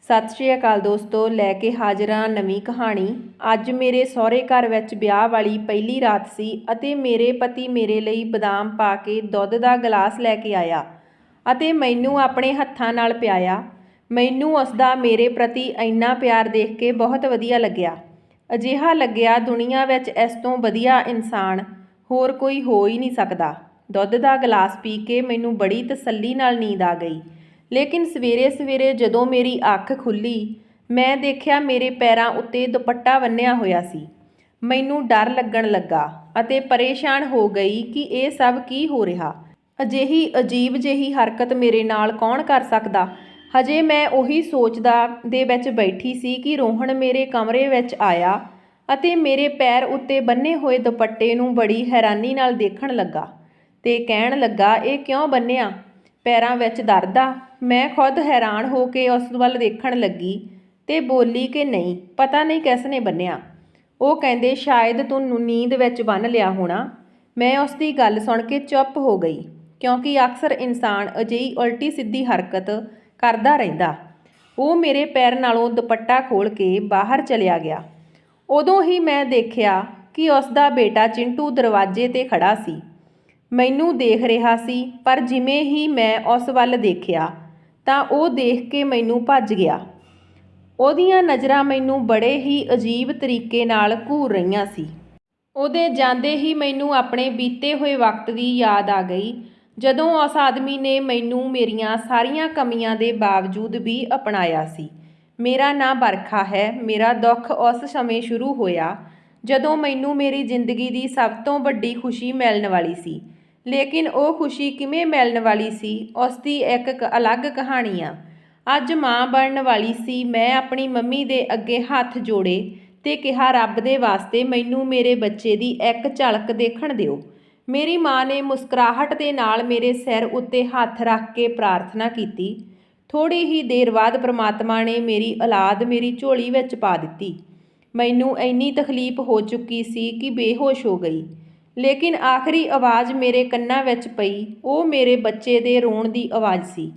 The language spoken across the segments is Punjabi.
ਸਤਿ ਸ਼੍ਰੀ ਅਕਾਲ ਦੋਸਤੋ, ਲੈ ਕੇ ਹਾਜ਼ਰ ਹਾਂ ਨਵੀਂ ਕਹਾਣੀ। ਅੱਜ ਮੇਰੇ ਸਹੁਰੇ ਘਰ ਵਿੱਚ ਵਿਆਹ ਵਾਲੀ ਪਹਿਲੀ ਰਾਤ ਸੀ ਅਤੇ ਮੇਰੇ ਪਤੀ ਮੇਰੇ ਲਈ ਬਦਾਮ ਪਾ ਕੇ ਦੁੱਧ ਦਾ ਗਲਾਸ ਲੈ ਕੇ ਆਇਆ ਅਤੇ ਮੈਨੂੰ ਆਪਣੇ ਹੱਥਾਂ ਨਾਲ ਪਿਆਇਆ। ਮੈਨੂੰ ਉਸ ਦਾ ਮੇਰੇ ਪ੍ਰਤੀ ਇੰਨਾ ਪਿਆਰ ਦੇਖ ਕੇ ਬਹੁਤ ਵਧੀਆ ਲੱਗਿਆ। ਅਜਿਹਾ ਲੱਗਿਆ ਦੁਨੀਆ ਵਿੱਚ ਇਸ ਤੋਂ ਵਧੀਆ ਇਨਸਾਨ ਹੋਰ ਕੋਈ ਹੋ ਹੀ ਨਹੀਂ ਸਕਦਾ। ਦੁੱਧ ਦਾ ਗਲਾਸ ਪੀ ਕੇ ਮੈਨੂੰ ਬੜੀ ਤਸੱਲੀ ਨਾਲ ਨੀਂਦ ਆ ਗਈ। ਲੇਕਿਨ ਸਵੇਰੇ ਸਵੇਰੇ ਜਦੋਂ ਮੇਰੀ ਅੱਖ ਖੁੱਲ੍ਹੀ, ਮੈਂ ਦੇਖਿਆ ਮੇਰੇ ਪੈਰਾਂ ਉੱਤੇ ਦੁਪੱਟਾ ਬੰਨ੍ਹਿਆ ਹੋਇਆ ਸੀ। ਮੈਨੂੰ ਡਰ ਲੱਗਣ ਲੱਗਾ ਅਤੇ ਪਰੇਸ਼ਾਨ ਹੋ ਗਈ ਕਿ ਇਹ ਸਭ ਕੀ ਹੋ ਰਿਹਾ। ਅਜਿਹੀ ਅਜੀਬ ਜਿਹੀ ਹਰਕਤ ਮੇਰੇ ਨਾਲ ਕੌਣ ਕਰ ਸਕਦਾ। ਹਜੇ ਮੈਂ ਉਹੀ ਸੋਚਦਾ ਦੇ ਵਿੱਚ ਬੈਠੀ ਸੀ ਕਿ ਰੋਹਨ ਮੇਰੇ ਕਮਰੇ ਵਿੱਚ ਆਇਆ ਅਤੇ ਮੇਰੇ ਪੈਰ ਉੱਤੇ ਬੰਨ੍ਹੇ ਹੋਏ ਦੁਪੱਟੇ ਨੂੰ ਬੜੀ ਹੈਰਾਨੀ ਨਾਲ ਦੇਖਣ ਲੱਗਾ ਤੇ ਕਹਿਣ ਲੱਗਾ, ਇਹ ਕਿਉਂ ਬੰਨ੍ਹਿਆ? ਪੈਰਾਂ ਵਿੱਚ ਦਰਦ ਆ? ਮੈਂ ਖੁਦ ਹੈਰਾਨ ਹੋ ਕੇ ਉਸ ਵੱਲ ਦੇਖਣ ਲੱਗੀ ਤੇ ਬੋਲੀ ਕਿ ਨਹੀਂ, ਪਤਾ ਨਹੀਂ ਕਿਸ ਨੇ ਬੰਨ੍ਹਿਆ। ਉਹ ਕਹਿੰਦੇ ਸ਼ਾਇਦ ਤੂੰ ਨੀਂਦ ਵਿੱਚ ਬੰਨ੍ਹ ਲਿਆ ਹੋਣਾ। ਮੈਂ ਉਸ ਦੀ ਗੱਲ ਸੁਣ ਕੇ ਚੁੱਪ ਹੋ ਗਈ, ਕਿਉਂਕਿ ਅਕਸਰ ਇਨਸਾਨ ਅਜਿਹੀ ਉਲਟੀ ਸਿੱਧੀ ਹਰਕਤ ਕਰਦਾ ਰਹਿੰਦਾ। ਉਹ ਮੇਰੇ ਪੈਰ ਨਾਲੋਂ ਦੁਪੱਟਾ ਖੋਲ੍ਹ ਕੇ ਬਾਹਰ ਚਲਿਆ ਗਿਆ। ਉਦੋਂ ਹੀ ਮੈਂ ਦੇਖਿਆ ਕਿ ਉਸ ਦਾ ਬੇਟਾ ਚਿੰਟੂ ਦਰਵਾਜ਼ੇ 'ਤੇ ਖੜ੍ਹਾ ਸੀ। ਮੈਨੂੰ ਦੇਖ ਰਿਹਾ ਸੀ, ਪਰ ਜਿਵੇਂ ਹੀ ਮੈਂ ਉਸ ਵੱਲ ਦੇਖਿਆ ਤਾਂ ਉਹ ਦੇਖ ਕੇ ਮੈਨੂੰ ਭੱਜ ਗਿਆ। ਉਹਦੀਆਂ ਨਜ਼ਰਾਂ ਮੈਨੂੰ ਬੜੇ ਹੀ ਅਜੀਬ ਤਰੀਕੇ ਨਾਲ ਘੂਰ ਰਹੀਆਂ ਸੀ। ਉਹਦੇ ਜਾਂਦੇ ਹੀ ਮੈਨੂੰ ਆਪਣੇ ਬੀਤੇ ਹੋਏ ਵਕਤ ਦੀ ਯਾਦ ਆ ਗਈ, ਜਦੋਂ ਉਸ ਆਦਮੀ ਨੇ ਮੈਨੂੰ ਮੇਰੀਆਂ ਸਾਰੀਆਂ ਕਮੀਆਂ ਦੇ ਬਾਵਜੂਦ ਵੀ ਅਪਣਾਇਆ ਸੀ। ਮੇਰਾ ਨਾਂ ਬਰਖਾ ਹੈ। ਮੇਰਾ ਦੁੱਖ ਉਸ ਸਮੇਂ ਸ਼ੁਰੂ ਹੋਇਆ ਜਦੋਂ ਮੈਨੂੰ ਮੇਰੀ ਜ਼ਿੰਦਗੀ ਦੀ ਸਭ ਤੋਂ ਵੱਡੀ ਖੁਸ਼ੀ ਮਿਲਣ ਵਾਲੀ ਸੀ। ਲੇਕਿਨ ਉਹ ਖੁਸ਼ੀ ਕਿਵੇਂ ਮਿਲਣ ਵਾਲੀ ਸੀ, ਉਸ ਦੀ ਇੱਕ ਅਲੱਗ ਕਹਾਣੀ ਆ। ਅੱਜ ਮਾਂ ਬਣਨ ਵਾਲੀ ਸੀ। ਮੈਂ ਆਪਣੀ ਮੰਮੀ ਦੇ ਅੱਗੇ ਹੱਥ ਜੋੜੇ ਤੇ ਕਿਹਾ, ਰੱਬ ਦੇ ਵਾਸਤੇ ਮੈਨੂੰ ਮੇਰੇ ਬੱਚੇ ਦੀ ਇੱਕ ਝਲਕ ਦੇਖਣ ਦਿਓ। ਮੇਰੀ ਮਾਂ ਨੇ ਮੁਸਕਰਾਹਟ ਦੇ ਨਾਲ ਮੇਰੇ ਸਿਰ ਉੱਤੇ ਹੱਥ ਰੱਖ ਕੇ ਪ੍ਰਾਰਥਨਾ ਕੀਤੀ। ਥੋੜ੍ਹੀ ਹੀ ਦੇਰ ਬਾਅਦ ਪ੍ਰਮਾਤਮਾ ਨੇ ਮੇਰੀ ਔਲਾਦ ਮੇਰੀ ਝੋਲੀ ਵਿੱਚ ਪਾ ਦਿੱਤੀ। ਮੈਨੂੰ ਇੰਨੀ ਤਕਲੀਫ ਹੋ ਚੁੱਕੀ ਸੀ ਕਿ ਬੇਹੋਸ਼ ਹੋ ਗਈ। ਲੇਕਿਨ ਆਖਰੀ ਆਵਾਜ਼ ਮੇਰੇ ਕੰਨਾਂ ਵਿੱਚ ਪਈ, ਉਹ ਮੇਰੇ ਬੱਚੇ ਦੇ ਰੋਣ ਦੀ ਆਵਾਜ਼ ਸੀ।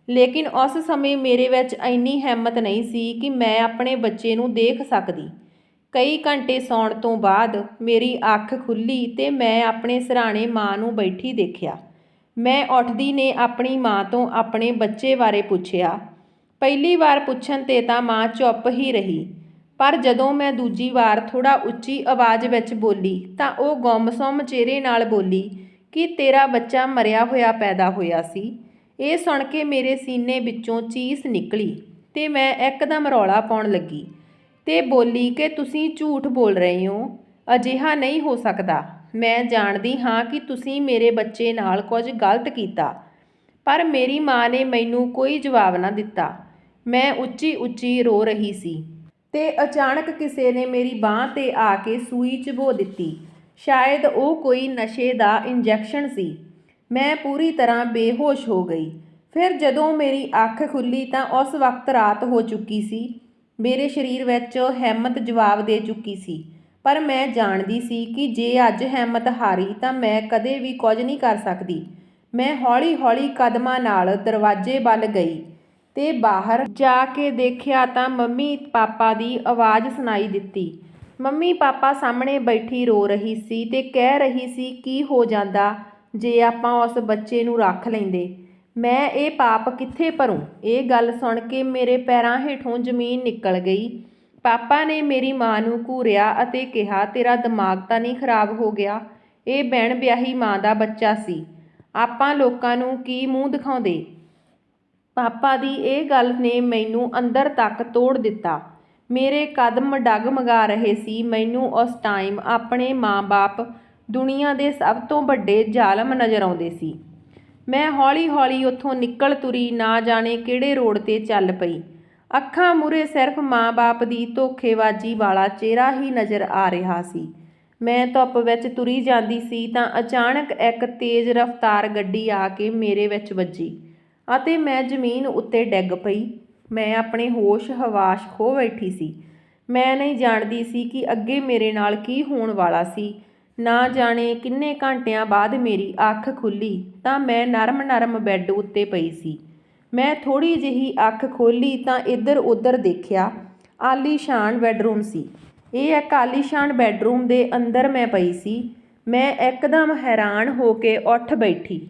ਲੇਕਿਨ ਉਸ ਸਮੇਂ ਮੇਰੇ ਵਿੱਚ ਇੰਨੀ ਹਿੰਮਤ ਨਹੀਂ ਸੀ ਕਿ ਮੈਂ ਆਪਣੇ ਬੱਚੇ ਨੂੰ ਦੇਖ ਸਕਦੀ। ਕਈ ਘੰਟੇ ਸੌਣ ਤੋਂ ਬਾਅਦ ਮੇਰੀ ਅੱਖ ਖੁੱਲ੍ਹੀ ਤੇ ਮੈਂ ਆਪਣੇ ਸਿਰਹਾਣੇ ਮਾਂ ਨੂੰ ਬੈਠੀ ਦੇਖਿਆ। ਮੈਂ ਉੱਠਦੀ ਨੇ ਆਪਣੀ ਮਾਂ ਤੋਂ ਆਪਣੇ ਬੱਚੇ ਬਾਰੇ ਪੁੱਛਿਆ। ਪਹਿਲੀ ਵਾਰ ਪੁੱਛਣ 'ਤੇ ਤਾਂ ਮਾਂ ਚੁੱਪ ਹੀ ਰਹੀ, ਪਰ ਜਦੋਂ ਮੈਂ ਦੂਜੀ ਵਾਰ ਥੋੜ੍ਹਾ ਉੱਚੀ ਆਵਾਜ਼ ਵਿੱਚ ਬੋਲੀ ਤਾਂ ਉਹ ਗੁੰਮਸੁੰਮ ਚਿਹਰੇ ਨਾਲ ਬੋਲੀ ਕਿ ਤੇਰਾ ਬੱਚਾ ਮਰਿਆ ਹੋਇਆ ਪੈਦਾ ਹੋਇਆ ਸੀ। ਇਹ ਸੁਣ ਕੇ ਮੇਰੇ ਸੀਨੇ ਵਿੱਚੋਂ ਚੀਸ ਨਿਕਲੀ ਤੇ ਮੈਂ ਇੱਕਦਮ ਰੌਲਾ ਪਾਉਣ ਲੱਗੀ ਤੇ ਬੋਲੀ ਕਿ ਤੁਸੀਂ ਝੂਠ ਬੋਲ ਰਹੇ ਹੋ। ਅਜਿਹਾ ਨਹੀਂ ਹੋ ਸਕਦਾ। ਮੈਂ ਜਾਣਦੀ ਹਾਂ ਕਿ ਤੁਸੀਂ ਮੇਰੇ ਬੱਚੇ ਨਾਲ ਕੁਝ ਗਲਤ ਕੀਤਾ। ਪਰ ਮੇਰੀ ਮਾਂ ਨੇ ਮੈਨੂੰ ਕੋਈ ਜਵਾਬ ਨਾ ਦਿੱਤਾ। ਮੈਂ ਉੱਚੀ ਉੱਚੀ ਰੋ ਰਹੀ ਸੀ ਤੇ ਅਚਾਨਕ ਕਿਸੇ ਨੇ ਮੇਰੀ ਬਾਂਹ 'ਤੇ ਆ ਕੇ ਸੂਈ ਚੁਭੋ ਦਿੱਤੀ। ਸ਼ਾਇਦ ਉਹ ਕੋਈ ਨਸ਼ੇ ਦਾ ਇੰਜੈਕਸ਼ਨ ਸੀ। ਮੈਂ ਪੂਰੀ ਤਰ੍ਹਾਂ ਬੇਹੋਸ਼ ਹੋ ਗਈ। ਫਿਰ ਜਦੋਂ ਮੇਰੀ ਅੱਖ ਖੁੱਲ੍ਹੀ ਤਾਂ ਉਸ ਵਕਤ ਰਾਤ ਹੋ ਚੁੱਕੀ ਸੀ। ਮੇਰੇ ਸਰੀਰ ਵਿੱਚ ਹਿੰਮਤ ਜਵਾਬ ਦੇ ਚੁੱਕੀ ਸੀ, ਪਰ ਮੈਂ ਜਾਣਦੀ ਸੀ ਕਿ ਜੇ ਅੱਜ ਹਿੰਮਤ ਹਾਰੀ ਤਾਂ ਮੈਂ ਕਦੇ ਵੀ ਕੁਝ ਨਹੀਂ ਕਰ ਸਕਦੀ। ਮੈਂ ਹੌਲੀ ਹੌਲੀ ਕਦਮਾਂ ਨਾਲ ਦਰਵਾਜ਼ੇ ਵੱਲ ਗਈ ਤੇ ਬਾਹਰ ਜਾ ਕੇ ਦੇਖਿਆ ਤਾਂ ਮੰਮੀ ਪਾਪਾ ਦੀ ਆਵਾਜ਼ ਸੁਣਾਈ ਦਿੱਤੀ। ਮੰਮੀ ਪਾਪਾ ਸਾਹਮਣੇ ਬੈਠੀ ਰੋ ਰਹੀ ਸੀ ਤੇ ਕਹਿ ਰਹੀ ਸੀ, ਕੀ ਹੋ ਜਾਂਦਾ ਜੇ ਆਪਾਂ ਉਸ ਬੱਚੇ ਨੂੰ ਰੱਖ ਲੈਂਦੇ। ਮੈਂ ਇਹ ਪਾਪ ਕਿੱਥੇ ਭਰੂੰ? ਇਹ ਗੱਲ ਸੁਣ ਕੇ ਮੇਰੇ ਪੈਰਾਂ ਹੇਠੋਂ ਜ਼ਮੀਨ ਨਿਕਲ ਗਈ। ਪਾਪਾ ਨੇ ਮੇਰੀ ਮਾਂ ਨੂੰ ਘੂਰਿਆ ਅਤੇ ਕਿਹਾ, ਤੇਰਾ ਦਿਮਾਗ ਤਾਂ ਨਹੀਂ ਖਰਾਬ ਹੋ ਗਿਆ? ਇਹ ਬਿਨ ਵਿਆਹੀ ਮਾਂ ਦਾ ਬੱਚਾ ਸੀ। ਆਪਾਂ ਲੋਕਾਂ ਨੂੰ ਕੀ ਮੂੰਹ ਦਿਖਾਉਂਦੇ। ਪਾਪਾ ਦੀ ਇਹ ਗੱਲ ਨੇ ਮੈਨੂੰ ਅੰਦਰ ਤੱਕ ਤੋੜ ਦਿੱਤਾ। ਮੇਰੇ ਕਦਮ ਡਗਮਗਾ ਰਹੇ ਸੀ। ਮੈਨੂੰ ਉਸ ਟਾਈਮ ਆਪਣੇ ਮਾਂ-ਬਾਪ ਦੁਨੀਆ ਦੇ ਸਭ ਤੋਂ ਵੱਡੇ ਜ਼ਾਲਮ ਨਜ਼ਰ ਆਉਂਦੇ ਸੀ। ਮੈਂ ਹੌਲੀ ਹੌਲੀ ਉੱਥੋਂ ਨਿਕਲ ਤੁਰੀ, ਨਾ ਜਾਣੇ ਕਿਹੜੇ ਰੋਡ 'ਤੇ ਚੱਲ ਪਈ। ਅੱਖਾਂ ਮੂਹਰੇ ਸਿਰਫ ਮਾਂ-ਬਾਪ ਦੀ ਧੋਖੇਬਾਜ਼ੀ ਵਾਲਾ ਚਿਹਰਾ ਹੀ ਨਜ਼ਰ ਆ ਰਿਹਾ ਸੀ। ਮੈਂ ਧੁੱਪ ਵਿੱਚ ਤੁਰੀ ਜਾਂਦੀ ਸੀ ਤਾਂ ਅਚਾਨਕ ਇੱਕ ਤੇਜ਼ ਰਫ਼ਤਾਰ ਗੱਡੀ ਆ ਕੇ ਮੇਰੇ ਵਿੱਚ ਵੱਜੀ ਅਤੇ ਮੈਂ ਜ਼ਮੀਨ ਉੱਤੇ ਡਿੱਗ ਪਈ। ਮੈਂ ਆਪਣੇ ਹੋਸ਼ ਹਵਾਸ ਖੋ ਬੈਠੀ ਸੀ। ਮੈਂ ਨਹੀਂ ਜਾਣਦੀ ਸੀ ਕਿ ਅੱਗੇ ਮੇਰੇ ਨਾਲ ਕੀ ਹੋਣ ਵਾਲਾ ਸੀ। ਨਾ ਜਾਣੇ ਕਿੰਨੇ ਘੰਟਿਆਂ ਬਾਅਦ ਮੇਰੀ ਅੱਖ ਖੁੱਲ੍ਹੀ ਤਾਂ ਮੈਂ ਨਰਮ ਨਰਮ ਬੈੱਡ ਉੱਤੇ ਪਈ ਸੀ। ਮੈਂ ਥੋੜ੍ਹੀ ਜਿਹੀ ਅੱਖ ਖੋਲ੍ਹੀ ਤਾਂ ਇੱਧਰ ਉੱਧਰ ਦੇਖਿਆ। ਆਲੀਸ਼ਾਨ ਬੈੱਡਰੂਮ ਸੀ। ਇਹ ਇੱਕ ਆਲੀਸ਼ਾਨ ਬੈੱਡਰੂਮ ਦੇ ਅੰਦਰ ਮੈਂ ਪਈ ਸੀ। ਮੈਂ ਇੱਕਦਮ ਹੈਰਾਨ ਹੋ ਕੇ ਉੱਠ ਬੈਠੀ।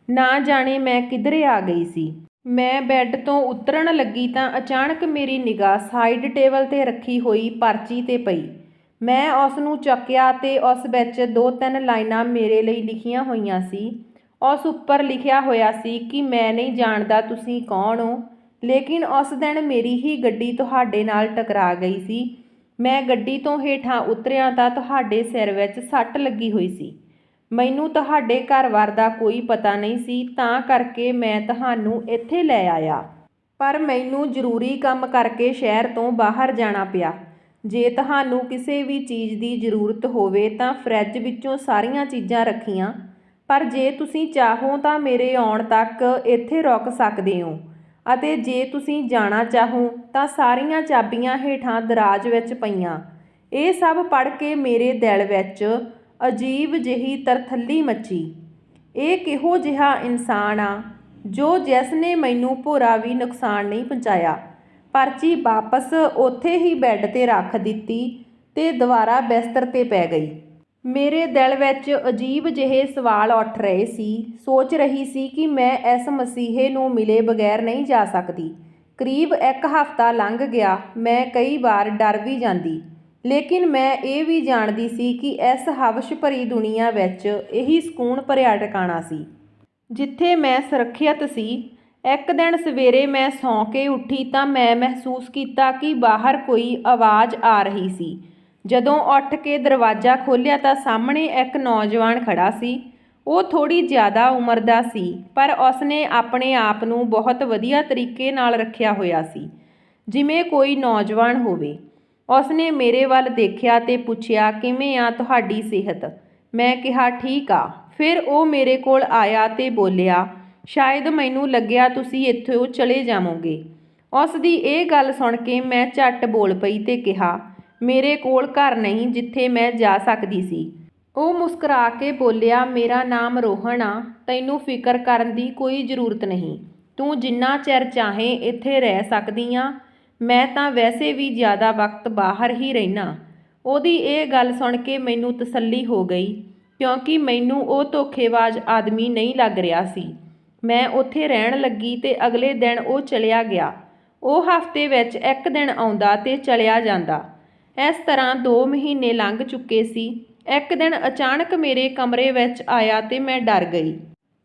ਨਾ ਜਾਣੇ ਮੈਂ ਕਿੱਧਰੇ ਆ ਗਈ ਸੀ। ਮੈਂ ਬੈੱਡ ਤੋਂ ਉਤਰਨ ਲੱਗੀ ਤਾਂ ਅਚਾਨਕ ਮੇਰੀ ਨਿਗਾਹ ਸਾਈਡ ਟੇਬਲ 'ਤੇ ਰੱਖੀ ਹੋਈ ਪਰਚੀ 'ਤੇ ਪਈ। ਮੈਂ ਉਸ ਨੂੰ ਚੱਕਿਆ ਤੇ ਉਸ ਵਿੱਚ 2-3 ਲਾਈਨਾਂ ਮੇਰੇ ਲਈ ਲਿਖੀਆਂ ਹੋਈਆਂ ਸੀ। ਉਸ ਉੱਪਰ ਲਿਖਿਆ ਹੋਇਆ ਸੀ ਕਿ ਮੈਂ ਨਹੀਂ ਜਾਣਦਾ ਤੁਸੀਂ ਕੌਣ ਹੋ, ਲੇਕਿਨ ਉਸ ਦਿਨ ਮੇਰੀ ਹੀ ਗੱਡੀ ਤੁਹਾਡੇ ਨਾਲ ਟਕਰਾ ਗਈ ਸੀ। ਮੈਂ ਗੱਡੀ ਤੋਂ ਹੇਠਾਂ ਉਤਰਿਆ ਤਾਂ ਤੁਹਾਡੇ ਸਿਰ ਵਿੱਚ ਸੱਟ ਲੱਗੀ ਹੋਈ ਸੀ। ਮੈਨੂੰ ਤੁਹਾਡੇ ਘਰ-ਬਾਰ ਦਾ ਕੋਈ ਪਤਾ ਨਹੀਂ ਸੀ, ਤਾਂ ਕਰਕੇ ਮੈਂ ਤੁਹਾਨੂੰ ਇੱਥੇ ਲੈ ਆਇਆ। ਪਰ ਮੈਨੂੰ ਜ਼ਰੂਰੀ ਕੰਮ ਕਰਕੇ ਸ਼ਹਿਰ ਤੋਂ ਬਾਹਰ ਜਾਣਾ ਪਿਆ। ਜੇ ਤੁਹਾਨੂੰ ਕਿਸੇ ਵੀ ਚੀਜ਼ ਦੀ ਜ਼ਰੂਰਤ ਹੋਵੇ ਤਾਂ ਫਰਿੱਜ ਵਿੱਚੋਂ ਸਾਰੀਆਂ ਚੀਜ਼ਾਂ ਰੱਖੀਆਂ, ਪਰ ਜੇ ਤੁਸੀਂ ਚਾਹੋ ਤਾਂ ਮੇਰੇ ਆਉਣ ਤੱਕ ਇੱਥੇ ਰੁਕ ਸਕਦੇ ਹੋ, ਅਤੇ ਜੇ ਤੁਸੀਂ ਜਾਣਾ ਚਾਹੋ ਤਾਂ ਸਾਰੀਆਂ ਚਾਬੀਆਂ ਹੇਠਾਂ ਦਰਾਜ਼ ਵਿੱਚ ਪਈਆਂ। ਇਹ ਸਭ ਪੜ੍ਹ ਕੇ ਮੇਰੇ ਦਿਲ ਵਿੱਚ ਅਜੀਬ ਜਿਹੀ ਤਰਥੱਲੀ ਮੱਚੀ। ਇਹ ਕਿਹੋ ਜਿਹਾ ਇਨਸਾਨ ਆ ਜਿਸ ਨੇ ਮੈਨੂੰ ਭੋਰਾ ਵੀ ਨੁਕਸਾਨ ਨਹੀਂ ਪਹੁੰਚਾਇਆ। ਪਰਚੀ ਵਾਪਸ ਉੱਥੇ ਹੀ ਬੈੱਡ 'ਤੇ ਰੱਖ ਦਿੱਤੀ ਤੇ ਦੁਬਾਰਾ ਬਿਸਤਰ 'ਤੇ ਪੈ ਗਈ। ਮੇਰੇ ਦਿਲ ਵਿੱਚ ਅਜੀਬ ਜਿਹੇ ਸਵਾਲ ਉੱਠ ਰਹੇ ਸੀ। ਸੋਚ ਰਹੀ ਸੀ ਕਿ ਮੈਂ ਇਸ ਮਸੀਹੇ ਨੂੰ ਮਿਲੇ ਬਗੈਰ ਨਹੀਂ ਜਾ ਸਕਦੀ। ਕਰੀਬ 1 ਹਫ਼ਤਾ ਲੰਘ ਗਿਆ। ਮੈਂ ਕਈ ਵਾਰ ਡਰ ਵੀ ਜਾਂਦੀ, ਲੇਕਿਨ ਮੈਂ ਇਹ ਵੀ ਜਾਣਦੀ ਸੀ ਕਿ ਇਸ ਹਵਸ ਭਰੀ ਦੁਨੀਆ ਵਿੱਚ ਇਹੀ ਸਕੂਨ ਭਰਿਆ ਟਿਕਾਣਾ ਸੀ ਜਿੱਥੇ ਮੈਂ ਸੁਰੱਖਿਅਤ ਸੀ। ਇੱਕ ਦਿਨ ਸਵੇਰੇ ਮੈਂ ਸੌਂ ਕੇ ਉੱਠੀ ਤਾਂ ਮੈਂ ਮਹਿਸੂਸ ਕੀਤਾ ਕਿ ਬਾਹਰ ਕੋਈ ਆਵਾਜ਼ ਆ ਰਹੀ ਸੀ। ਜਦੋਂ ਉੱਠ ਕੇ ਦਰਵਾਜ਼ਾ ਖੋਲ੍ਹਿਆ ਤਾਂ ਸਾਹਮਣੇ ਇੱਕ ਨੌਜਵਾਨ ਖੜਾ ਸੀ। ਉਹ ਥੋੜ੍ਹੀ ਜ਼ਿਆਦਾ ਉਮਰ ਦਾ ਸੀ, ਪਰ ਉਸਨੇ ਆਪਣੇ ਆਪ ਨੂੰ ਬਹੁਤ ਵਧੀਆ ਤਰੀਕੇ ਨਾਲ ਰੱਖਿਆ ਹੋਇਆ ਸੀ, ਜਿਵੇਂ ਕੋਈ ਨੌਜਵਾਨ ਹੋਵੇ। ਉਸਨੇ ਮੇਰੇ ਵੱਲ ਦੇਖਿਆ ਤੇ ਪੁੱਛਿਆ, ਕਿਵੇਂ ਆ ਤੁਹਾਡੀ ਸਿਹਤ? ਮੈਂ ਕਿਹਾ, ਠੀਕ ਆ। ਫਿਰ ਉਹ ਮੇਰੇ ਕੋਲ ਆਇਆ ਤੇ ਬੋਲਿਆ, ਸ਼ਾਇਦ ਮੈਨੂੰ ਲੱਗਿਆ ਤੁਸੀਂ ਇੱਥੋਂ ਚਲੇ ਜਾਵੋਗੇ। ਉਸ ਦੀ ਇਹ ਗੱਲ ਸੁਣ ਕੇ ਮੈਂ ਝੱਟ ਬੋਲ ਪਈ ਤੇ ਕਿਹਾ, ਮੇਰੇ ਕੋਲ ਘਰ ਨਹੀਂ ਜਿੱਥੇ ਮੈਂ ਜਾ ਸਕਦੀ ਸੀ। ਉਹ ਮੁਸਕਰਾ ਕੇ ਬੋਲਿਆ, ਮੇਰਾ ਨਾਮ ਰੋਹਨ ਆ। ਤੈਨੂੰ ਫਿਕਰ ਕਰਨ ਦੀ ਕੋਈ ਜ਼ਰੂਰਤ ਨਹੀਂ। ਤੂੰ ਜਿੰਨਾ ਚਿਰ ਚਾਹੇ ਇੱਥੇ ਰਹਿ ਸਕਦੀ ਆ। ਮੈਂ ਤਾਂ ਵੈਸੇ ਵੀ ਜ਼ਿਆਦਾ ਵਕਤ ਬਾਹਰ ਹੀ ਰਹਿਣਾ। ਉਹਦੀ ਇਹ ਗੱਲ ਸੁਣ ਕੇ ਮੈਨੂੰ ਤਸੱਲੀ ਹੋ ਗਈ, ਕਿਉਂਕਿ ਮੈਨੂੰ ਉਹ ਧੋਖੇਬਾਜ਼ ਆਦਮੀ ਨਹੀਂ ਲੱਗ ਰਿਹਾ ਸੀ। ਮੈਂ ਉੱਥੇ ਰਹਿਣ ਲੱਗੀ ਤੇ ਅਗਲੇ ਦਿਨ ਉਹ ਚਲਿਆ ਗਿਆ। ਉਹ ਹਫ਼ਤੇ ਵਿੱਚ 1 ਦਿਨ ਆਉਂਦਾ ਤੇ ਚਲਿਆ ਜਾਂਦਾ। ਇਸ ਤਰ੍ਹਾਂ 2 ਮਹੀਨੇ ਲੰਘ ਚੁੱਕੇ ਸੀ। ਇੱਕ ਦਿਨ ਅਚਾਨਕ ਮੇਰੇ ਕਮਰੇ ਵਿੱਚ ਆਇਆ ਤੇ ਮੈਂ ਡਰ ਗਈ।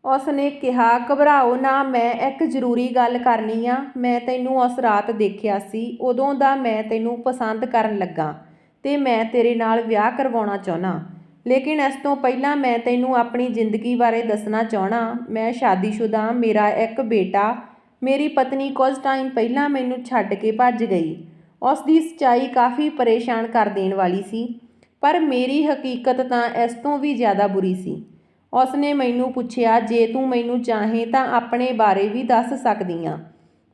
ਉਸਨੇ ਕਿਹਾ, ਘਬਰਾਓ ਨਾ, ਮੈਂ ਇੱਕ ਜ਼ਰੂਰੀ ਗੱਲ ਕਰਨੀ ਆ। ਮੈਂ ਤੈਨੂੰ ਉਸ ਰਾਤ ਦੇਖਿਆ ਸੀ। ਉਦੋਂ ਦਾ ਮੈਂ ਤੈਨੂੰ ਪਸੰਦ ਕਰਨ ਲੱਗਾ ਤੇ ਮੈਂ ਤੇਰੇ ਨਾਲ ਵਿਆਹ ਕਰਵਾਉਣਾ ਚਾਹੁੰਦਾ। ਲੇਕਿਨ ਇਸ ਤੋਂ ਪਹਿਲਾਂ ਮੈਂ ਤੈਨੂੰ ਆਪਣੀ ਜ਼ਿੰਦਗੀ ਬਾਰੇ ਦੱਸਣਾ ਚਾਹੁੰਦਾ। ਮੈਂ ਸ਼ਾਦੀशुदा, ਮੇਰਾ ਇੱਕ ਬੇਟਾ। ਮੇਰੀ ਪਤਨੀ ਕੁਝ ਟਾਈਮ ਪਹਿਲਾਂ ਮੈਨੂੰ ਛੱਡ ਕੇ ਭੱਜ ਗਈ। ਉਸ ਦੀ ਸੱਚਾਈ ਕਾਫੀ ਪਰੇਸ਼ਾਨ ਕਰ ਦੇਣ ਵਾਲੀ ਸੀ, ਪਰ ਮੇਰੀ ਹਕੀਕਤ ਤਾਂ ਇਸ ਤੋਂ ਵੀ ਜ਼ਿਆਦਾ ਬੁਰੀ ਸੀ। ਉਸਨੇ ਮੈਨੂੰ ਪੁੱਛਿਆ, ਜੇ ਤੂੰ ਮੈਨੂੰ ਚਾਹੇ ਤਾਂ ਆਪਣੇ ਬਾਰੇ ਵੀ ਦੱਸ ਸਕਦੀ ਆਂ।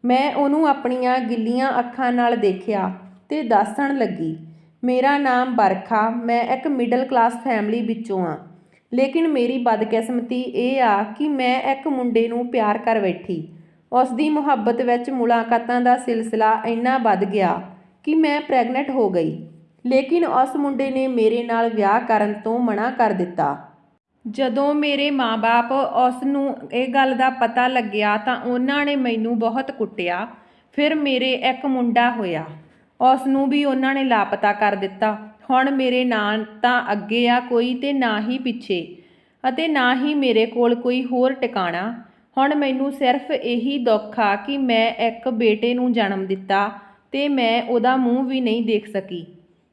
ਮੈਂ ਉਹਨੂੰ ਆਪਣੀਆਂ ਗਿੱਲੀਆਂ ਅੱਖਾਂ ਨਾਲ ਦੇਖਿਆ ਤੇ ਦੱਸਣ ਲੱਗੀ, ਮੇਰਾ ਨਾਮ ਬਰਖਾ। ਮੈਂ ਇੱਕ ਮਿਡਲ ਕਲਾਸ ਫੈਮਿਲੀ ਵਿੱਚੋਂ ਆ, ਲੇਕਿਨ ਮੇਰੀ ਬਦਕਿਸਮਤੀ ਇਹ ਆ ਕਿ ਮੈਂ ਇੱਕ ਮੁੰਡੇ ਨੂੰ ਪਿਆਰ ਕਰ ਬੈਠੀ। ਉਸ ਦੀ ਮੁਹੱਬਤ ਵਿੱਚ ਮੁਲਾਕਾਤਾਂ ਦਾ ਸਿਲਸਿਲਾ ਇੰਨਾ ਵੱਧ ਗਿਆ ਕਿ ਮੈਂ ਪ੍ਰੈਗਨੈਂਟ ਹੋ ਗਈ, ਲੇਕਿਨ ਉਸ ਮੁੰਡੇ ਨੇ ਮੇਰੇ ਨਾਲ ਵਿਆਹ ਕਰਨ ਤੋਂ ਮਨਾ ਕਰ ਦਿੱਤਾ। ਜਦੋਂ ਮੇਰੇ ਮਾਂ-ਬਾਪ ਉਸ ਨੂੰ ਇਹ ਗੱਲ ਦਾ ਪਤਾ ਲੱਗਿਆ ਤਾਂ ਉਹਨਾਂ ਨੇ ਮੈਨੂੰ ਬਹੁਤ ਕੁੱਟਿਆ। ਫਿਰ ਮੇਰੇ ਇੱਕ ਮੁੰਡਾ ਹੋਇਆ, ਉਸ ਨੂੰ ਵੀ ਉਹਨਾਂ ਨੇ ਲਾਪਤਾ ਕਰ ਦਿੱਤਾ। ਹੁਣ ਮੇਰੇ ਨਾਂ ਤਾਂ ਅੱਗੇ ਆ ਕੋਈ ਤੇ ਨਾ ਹੀ ਪਿੱਛੇ, ਅਤੇ ਨਾ ਹੀ ਮੇਰੇ ਕੋਲ ਕੋਈ ਹੋਰ ਟਿਕਾਣਾ। ਹੁਣ ਮੈਨੂੰ ਸਿਰਫ ਇਹੀ ਦੁੱਖ ਆ ਕਿ ਮੈਂ ਇੱਕ ਬੇਟੇ ਨੂੰ ਜਨਮ ਦਿੱਤਾ ਤੇ ਮੈਂ ਉਹਦਾ ਮੂੰਹ ਵੀ ਨਹੀਂ ਦੇਖ ਸਕੀ।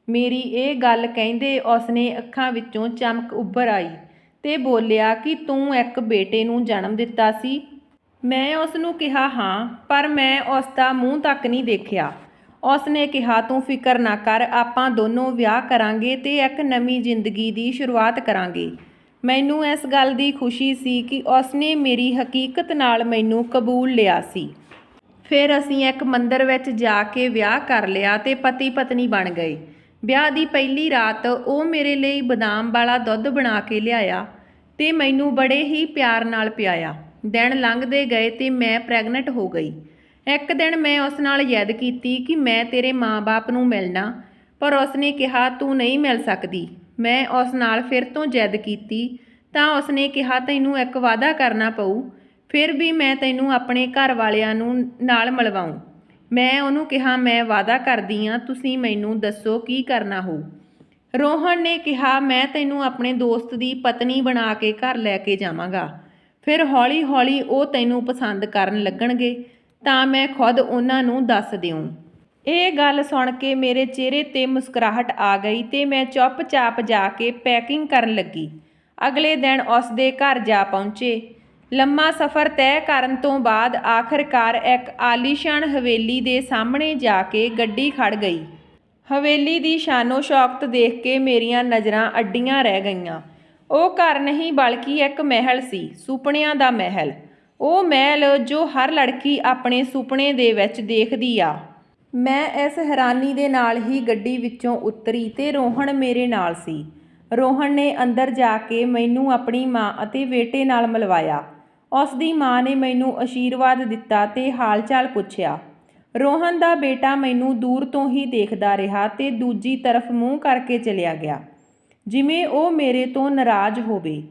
ਮੇਰੀ ਇਹ ਗੱਲ ਕਹਿੰਦੇ ਉਸਨੇ ਅੱਖਾਂ ਵਿੱਚੋਂ ਚਮਕ ਉੱਭਰ ਆਈ ਤੇ ਬੋਲਿਆ ਕਿ ਤੂੰ ਇੱਕ ਬੇਟੇ ਨੂੰ ਜਨਮ ਦਿੱਤਾ ਸੀ? ਮੈਂ ਉਸ ਨੂੰ ਕਿਹਾ, ਹਾਂ, ਪਰ ਮੈਂ ਉਸ ਦਾ ਮੂੰਹ ਤੱਕ ਨਹੀਂ ਦੇਖਿਆ। ਉਸ ਨੇ ਕਿਹਾ, ਤੂੰ ਫਿਕਰ ਨਾ ਕਰ, ਆਪਾਂ ਦੋਨੋਂ ਵਿਆਹ ਕਰਾਂਗੇ ਤੇ ਇੱਕ ਨਵੀਂ ਜ਼ਿੰਦਗੀ ਦੀ ਸ਼ੁਰੂਆਤ ਕਰਾਂਗੇ। ਮੈਨੂੰ ਇਸ ਗੱਲ ਦੀ ਖੁਸ਼ੀ ਸੀ ਕਿ ਉਸ ਨੇ ਮੇਰੀ ਹਕੀਕਤ ਨਾਲ ਮੈਨੂੰ ਕਬੂਲ ਲਿਆ ਸੀ। ਫਿਰ ਅਸੀਂ ਇੱਕ ਮੰਦਰ ਵਿੱਚ ਜਾ ਕੇ ਵਿਆਹ ਕਰ ਲਿਆ ਤੇ ਪਤੀ ਪਤਨੀ ਬਣ ਗਏ। ਵਿਆਹ ਦੀ ਪਹਿਲੀ ਰਾਤ ਉਹ ਮੇਰੇ ਲਈ ਬਦਾਮ ਵਾਲਾ ਦੁੱਧ ਬਣਾ ਕੇ ਲਿਆਇਆ ਤੇ ਮੈਨੂੰ ਬੜੇ ਹੀ ਪਿਆਰ ਨਾਲ ਪਿਆਇਆ। ਦਿਨ ਲੰਘਦੇ ਗਏ ਤੇ ਮੈਂ ਪ੍ਰੈਗਨੈਂਟ ਹੋ ਗਈ। ਇੱਕ ਦਿਨ ਮੈਂ ਉਸ ਨਾਲ ਜ਼ਿੱਦ ਕੀਤੀ ਕਿ ਮੈਂ ਤੇਰੇ ਮਾਂ-ਬਾਪ ਨੂੰ ਮਿਲਣਾ, ਪਰ ਉਸਨੇ ਕਿਹਾ ਤੂੰ ਨਹੀਂ ਮਿਲ ਸਕਦੀ। ਮੈਂ ਉਸ ਨਾਲ ਫਿਰ ਤੋਂ ਜ਼ਿੱਦ ਕੀਤੀ ਤਾਂ ਉਸਨੇ ਕਿਹਾ ਤੈਨੂੰ ਇੱਕ ਵਾਅਦਾ ਕਰਨਾ ਪਊ, ਫਿਰ ਵੀ ਮੈਂ ਤੈਨੂੰ ਆਪਣੇ ਘਰ ਵਾਲਿਆਂ ਨੂੰ ਨਾਲ ਮਿਲਵਾਊਂ। ਮੈਂ ਉਹਨੂੰ ਕਿਹਾ ਮੈਂ ਵਾਅਦਾ ਕਰਦੀ ਹਾਂ, ਤੁਸੀਂ ਮੈਨੂੰ ਦੱਸੋ ਕੀ ਕਰਨਾ ਹੋਊ। ਰੋਹਨ ਨੇ ਕਿਹਾ ਮੈਂ ਤੈਨੂੰ ਆਪਣੇ ਦੋਸਤ ਦੀ ਪਤਨੀ ਬਣਾ ਕੇ ਘਰ ਲੈ ਕੇ ਜਾਵਾਂਗਾ, ਫਿਰ ਹੌਲੀ ਹੌਲੀ ਉਹ ਤੈਨੂੰ ਪਸੰਦ ਕਰਨ ਲੱਗਣਗੇ ਤਾਂ ਮੈਂ ਖੁਦ ਉਹਨਾਂ ਨੂੰ ਦੱਸ ਦਿਉ। ਇਹ ਗੱਲ ਸੁਣ ਕੇ ਮੇਰੇ ਚਿਹਰੇ 'ਤੇ ਮੁਸਕਰਾਹਟ ਆ ਗਈ ਤੇ ਮੈਂ ਚੁੱਪਚਾਪ ਜਾ ਕੇ ਪੈਕਿੰਗ ਕਰਨ ਲੱਗੀ। ਅਗਲੇ ਦਿਨ ਉਸ ਦੇ ਘਰ ਜਾ ਪਹੁੰਚੇ। ਲੰਮਾ ਸਫ਼ਰ ਤੈਅ ਕਰਨ ਤੋਂ ਬਾਅਦ ਆਖਰਕਾਰ ਇੱਕ ਆਲੀਸ਼ਾਨ ਹਵੇਲੀ ਦੇ ਸਾਹਮਣੇ ਜਾ ਕੇ ਗੱਡੀ ਖੜ੍ਹ ਗਈ। ਹਵੇਲੀ ਦੀ ਸ਼ਾਨੋ ਸ਼ੌਕਤ ਦੇਖ ਕੇ ਮੇਰੀਆਂ ਨਜ਼ਰਾਂ ਅੱਡੀਆਂ ਰਹਿ ਗਈਆਂ। ਉਹ ਘਰ ਨਹੀਂ ਬਲਕਿ ਇੱਕ ਮਹਿਲ ਸੀ, ਸੁਪਨਿਆਂ ਦਾ ਮਹਿਲ। ਉਹ ਮਹਿਲ ਜੋ ਹਰ ਲੜਕੀ ਆਪਣੇ ਸੁਪਨੇ ਦੇ ਵਿੱਚ ਦੇਖਦੀ ਆ। ਮੈਂ ਇਸ ਹੈਰਾਨੀ ਦੇ ਨਾਲ ਹੀ ਗੱਡੀ ਵਿੱਚੋਂ ਉਤਰੀ ਤੇ ਰੋਹਨ ਮੇਰੇ ਨਾਲ ਸੀ। ਰੋਹਨ ਨੇ ਅੰਦਰ ਜਾ ਕੇ ਮੈਨੂੰ ਆਪਣੀ ਮਾਂ ਅਤੇ ਬੇਟੇ ਨਾਲ ਮਿਲਵਾਇਆ। ਉਸ ਦੀ ਮਾਂ ਨੇ ਮੈਨੂੰ ਅਸ਼ੀਰਵਾਦ ਦਿੱਤਾ ਤੇ ਹਾਲ ਚਾਲ ਪੁੱਛਿਆ। ਰੋਹਨ ਦਾ ਬੇਟਾ ਮੈਨੂੰ ਦੂਰ ਤੋਂ ਹੀ ਦੇਖਦਾ ਰਿਹਾ ਤੇ ਦੂਜੀ ਤਰਫ ਮੂੰਹ ਕਰਕੇ ਚਲਿਆ ਗਿਆ, ਜਿਵੇਂ ਉਹ ਮੇਰੇ ਤੋਂ ਨਾਰਾਜ਼ ਹੋਵੇ।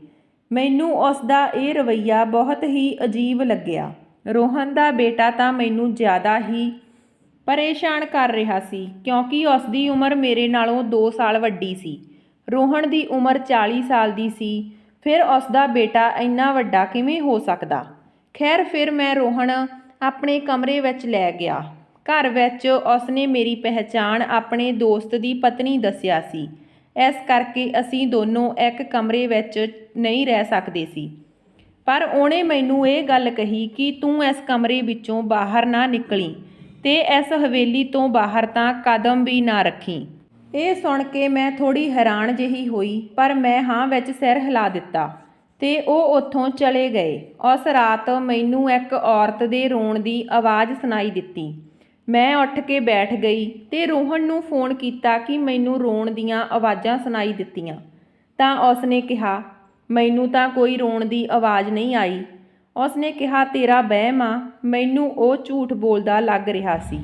ਮੈਨੂੰ ਉਸ ਦਾ ਇਹ ਰਵੱਈਆ ਬਹੁਤ ਹੀ ਅਜੀਬ ਲੱਗਿਆ। ਰੋਹਨ ਦਾ ਬੇਟਾ ਤਾਂ ਮੈਨੂੰ ਜ਼ਿਆਦਾ ਹੀ ਪਰੇਸ਼ਾਨ ਕਰ ਰਿਹਾ ਸੀ, ਕਿਉਂਕਿ ਉਸ ਦੀ ਉਮਰ ਮੇਰੇ ਨਾਲੋਂ 2 ਸਾਲ ਵੱਡੀ ਸੀ। ਰੋਹਨ ਦੀ ਉਮਰ 40 ਸਾਲ ਦੀ ਸੀ, ਫਿਰ ਉਸ ਦਾ ਬੇਟਾ ਇੰਨਾ ਵੱਡਾ ਕਿਵੇਂ ਹੋ ਸਕਦਾ। ਖੈਰ, ਫਿਰ ਮੈਂ ਰੋਹਨ ਆਪਣੇ ਕਮਰੇ ਵਿੱਚ ਲੈ ਗਿਆ। ਘਰ ਵਿੱਚ ਉਸਨੇ ਮੇਰੀ ਪਹਿਚਾਣ ਆਪਣੇ ਦੋਸਤ ਦੀ ਪਤਨੀ ਦੱਸਿਆ ਸੀ, ਇਸ ਕਰਕੇ ਅਸੀਂ ਦੋਨੋਂ ਇੱਕ ਕਮਰੇ ਵਿੱਚ ਨਹੀਂ ਰਹਿ ਸਕਦੇ ਸੀ। ਪਰ ਉਹਨੇ ਮੈਨੂੰ ਇਹ ਗੱਲ ਕਹੀ ਕਿ ਤੂੰ ਇਸ ਕਮਰੇ ਵਿੱਚੋਂ ਬਾਹਰ ਨਾ ਨਿਕਲੀ ਤੇ ਇਸ ਹਵੇਲੀ ਤੋਂ ਬਾਹਰ ਤਾਂ ਕਦਮ ਵੀ ਨਾ ਰੱਖੀ। ਇਹ ਸੁਣ ਕੇ ਮੈਂ ਥੋੜ੍ਹੀ ਹੈਰਾਨ ਜਿਹੀ ਹੋਈ, ਪਰ ਮੈਂ ਹਾਂ ਵਿੱਚ ਸਿਰ ਹਿਲਾ ਦਿੱਤਾ ਤੇ ਉਹ ਉੱਥੋਂ ਚਲੇ ਗਏ। ਉਸ ਰਾਤ ਮੈਨੂੰ ਇੱਕ ਔਰਤ ਦੇ ਰੋਣ ਦੀ ਆਵਾਜ਼ ਸੁਣਾਈ ਦਿੱਤੀ। ਮੈਂ ਉੱਠ ਕੇ ਬੈਠ ਗਈ ਤੇ ਰੋਹਨ ਨੂੰ ਫੋਨ ਕੀਤਾ ਕਿ ਮੈਨੂੰ ਰੋਣ ਦੀਆਂ ਆਵਾਜ਼ਾਂ ਸੁਣਾਈ ਦਿੱਤੀਆਂ, ਤਾਂ ਉਸਨੇ ਕਿਹਾ ਮੈਨੂੰ ਤਾਂ ਕੋਈ ਰੋਣ ਦੀ ਆਵਾਜ਼ ਨਹੀਂ ਆਈ। ਉਸਨੇ ਕਿਹਾ ਤੇਰਾ ਵਹਿਮ ਆ। ਮੈਨੂੰ ਉਹ ਝੂਠ ਬੋਲਦਾ ਲੱਗ ਰਿਹਾ ਸੀ।